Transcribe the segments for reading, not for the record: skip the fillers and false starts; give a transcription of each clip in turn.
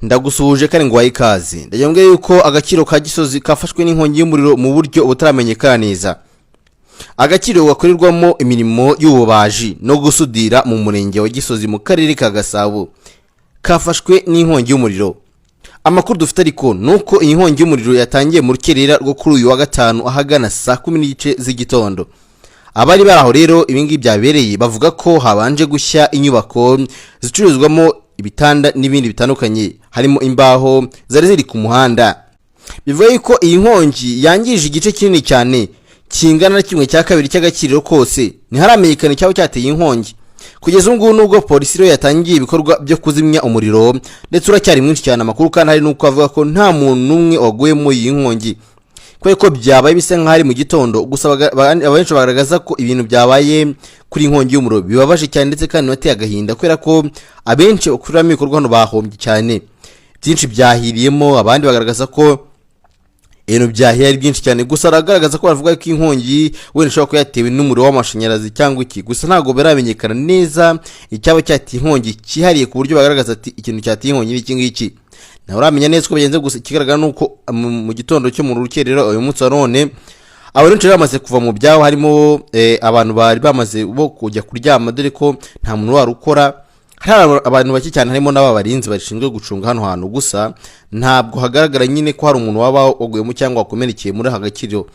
Ndagusuhuje kandi ngo wayikaze. Ndagira yuko Agakiriro ka Gisozi kafashwe n'inkongi y'umuriro mu buryo butaramenyekana neza. Agakiriro gakorerwamo imirimo y'ububaji no gusudira mu murenge wa Gisozi mu karere ka Gasabo kafashwe n'inkongi y'umuriro. Amakuru dufite ariko nuko iyi nkongi y'umuriro yatangiye mu rukerera rwo kuri uyu wa gatanu ahagana saa 10 z'igitondo. Abari baraho rero ibingi byabereye bavuga ko habanje gushya inyubako zicuruzwamo ibitanda n'ibindi bitandukanye harimo imbaho zari ziri ku muhanda. Bivuga yuko iyi nkongi yangije igice kinini cyane kingana na kimwe cya kabiri cy'Agakiriro kose. Ntiharamenyekana cyabo cyateye inkongi. Kugeza ubu nubwo polisi rero yatangiye ibikorwa byo kuzimya umuriro ndetse uracyari mwinshi cyane amakuru kandi hari nuko avuga ko nta muntu numwe waguye mu iyi nkongi. Ko byabaye bisa nk'ari mu gitondo gusa abenshi bagaragaza ko ibintu byabaye kuri inkongi y'umuriro bibabaje cyane ndetse kandi bateye agahinda kubera ko abenshi bakuramo ibikorwa hano bahombye cyane byinshi byahiriyemo. Abandi bagaragaza ko ibintu byahiye ari byinshi cyane gusa aragaragaza ko bavuga ko inkongi wenda ishobora kuba yatewe n'umuriro w'amashanyarazi cyangwa iki gusa ntabwo biramenyekana neza icyaba cyateye inkongi cyihariye ku buryo bagaragaza ati ikintu cyateye inkongi n'iki ngiki. Na uramenya neza ko bigenze gusa ikigaragara nuko mu gitondo cyo mu rukerera uyu munsi wa none abantu bamaze kuva mu byaho harimo abantu bari bamaze bo kujya kuryama dore ko nta muntu wari ukora. Hari abantu bake cyane harimo n'ababarinzi bashinzwe gucunga hano hantu gusa ntabwo hagaragara nyine ko hari umuntu waba waguyemo cyangwa wakomerekeye muri Agakiriro.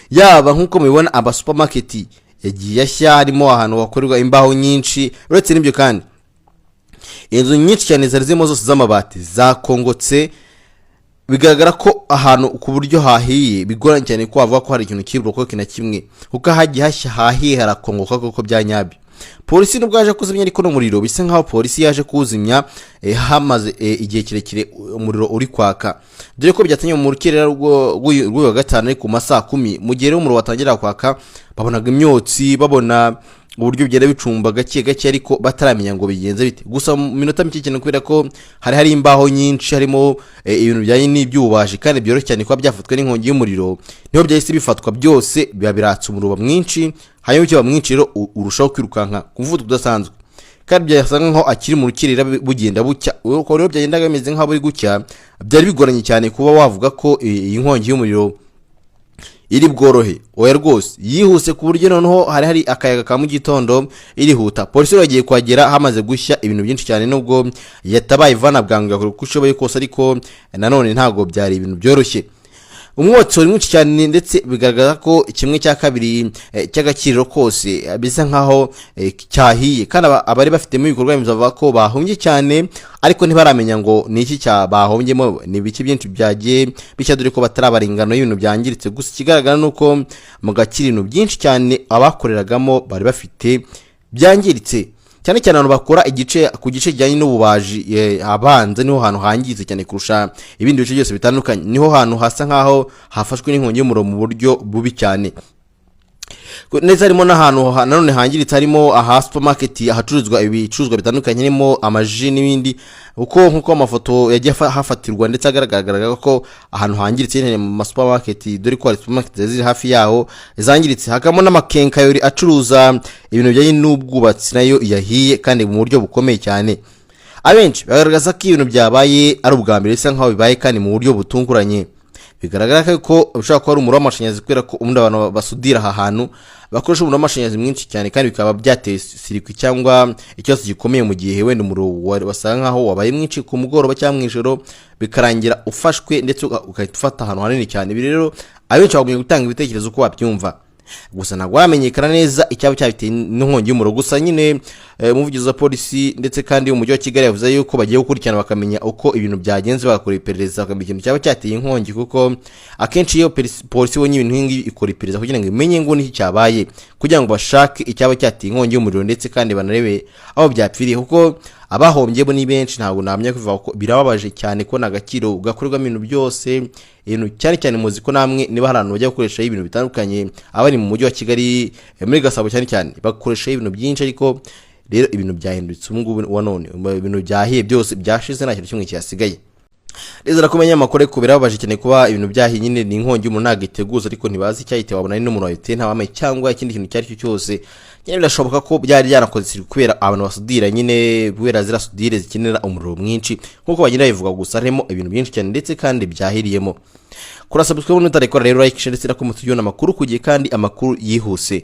Yaba nkuko mubibona aba supermarket yagiye ashya harimo ahantu hakorerwa imbaho nyinshi uretse n'ibyo kandi inzu nyinshi cyane zari zimo zose z'amabati za Kongotse. Bigaragara ko ahantu ku buryo hahiye bigoranye cyane ko bavuga ko hari ikintu kiruboko kina kimwe kuko hagiye hashya hahiye harakongoka koko byanyabyo. Polisi nubwo yaje kuzimya ariko no muriro bisa nkaho polisi yaje kuzimya hamaze igihe kirekire umuriro uri kwaka dore ko byatanye mu rukerera rw'uyu gatanu ku masaa 10 mu gihe umuriro watangira kwaka babonaga imyotsi babona uburyo byera bicumba gake gake ariko bataramenya ngo bigenze bite. Gusa mu minota mike cyane kubera ko hari imbaho nyinshi harimo ibintu byanye n'ibyubaje kandi byoroshye cyane kuba byafatwa n'inkongi y'umuriro niho byahise bifatwa byose biba biratsa umuriro mwinshi hanyuma icyo bamwinshi rero urushaho kwirukanka kuvuga udasanzwe kandi byasanga nko akiri mu rukirira bugenda bucya uko rero byagendaga bimeze nkaho buri gucya byari bigoranye cyane kuba wavuga ko iyi nkongi y'umuriro iri bworohe oya rwose yihuse ku buryo noneho hari akayaga ka mu gitondo irihuta. Polisi yagiye kwagera hamaze gushya ibintu byinshi cyane nubwo yatabaye ivana bwanga kuko ushoboye kose ariko nanone ntago byari ibintu byoroshye. Umwotsi uri mwinshi cyane ndetse bigaragaza ko kimwe cya kabiri cy'Agakiriro kose bisa nkaho cyahiye kandi abari bafite mu bikorwa bizavuga ko bahombye cyane ariko ntibaramenya ngo ni iki cyabahombyemo ni biki byinshi byagiye bishya dore ko batarabaringano y'ibintu byangiritse. Gusa ikigaragara nuko mu Gakiriro byinshi cyane abakoreragamo bari bafite byangiritse cyane cyane abantu bakora igice ku gice kijyanye n'ububaji abanze niho hantu hangize cyane kurusha ibindi bice byose bitandukanye. Niho hantu hasa nkaho hafashwe n'inkongi y'umuriro mu buryo bubi cyane neza harimo n'ahantu nanone hangiritse harimo aha supermarket ahacuruzwa ibicuruzwa bitandukanye harimo amaji n'ibindi uko nkuko amafoto yagiye hafatirwa ndetse agaragara ko ahantu hangiritse cyane mu supermarket dore ko hari supermarket ziri hafi yaho zangiritse. Hakamo n'amakenka yori acuruza ibintu bijyanye n'ubwubatsi nayo yahiye kandi mu buryo bukomeye cyane. Abenshi bagaragaza ko ibintu byabaye ari ubwa mbere bisa nkaho bibaye kandi mu buryo butunguranye. Bigaragara ko ushaka ko ari umuriro w'amashanyarazi kubera ko ubundi abantu basudira aha hantu bakoresha umuriro w'amashanyarazi mwinshi cyane kandi bikaba byateye sirikwi cyangwa ikibazo gikomeye mu gihe wenda umuriro wasanga nkaho wabaye mwinshi ku mugoroba cyangwa mw'ijoro bikarangira ufashwe ndetse ugahita ufata ahantu hanini cyane. Ibi rero abenshi bagomba gutanga ibitekerezo uko babyumva gusa ntabwo wamenyekana neza icyaba cyabiteye n'inkongi y'umuriro. Gusa nyine umuvugizi wa polisi ndetse kandi umujyi wa Kigali yavuze yuko bagiye gukurikirana bakamenya uko ibintu byagenze bagakora iperereza bakamenya ikintu cyaba cyateye inkongi kuko akenshi iyo polisi ibonye ibintu nk'ibi ikora iperereza kugira ngo imenye ngo niki cyabaye kugira ngo bashake icyaba cyateye inkongi y'umuriro ndetse kandi banarebe aho byapfiriye kuko abahombye bo ni benshi. Ntabwo namenya kuvuga ko birababaje cyane ko Agakiriro gakorerwamo ibintu byose ibintu cyane cyane muzi ko namwe niba hari abantu bajya gukoresha ibintu bitandukanye abari mu mujyi wa Kigali muri Gasabo cyane bakoresha ibintu byinshi ariko rero ibintu byahindutse ubu wa none ibintu byahiye byose byashize nta kintu kimwe cyasigaye. Reza rakumenya amakore ko birababaje cyane kuba ibintu byahiye nyine ni inkongi y'umuntu nagiteguza ariko ntibazi cyahite wabona ari n'umuntu wayiteye nta wamenye cyangwa ikindi kintu cyari cyo cyose nyine birashoboka ko byari yanakoze kubera abantu basudira nyine kubera zira sudire zikenera umuriro mwinshi nkuko bagenda bivuga gusa harimo ibintu byinshi cyane ndetse kandi byahiriyemo. Kora subscribe n'utarekora rero like ndetse no comment amakuru kugiye kandi amakuru yihuse.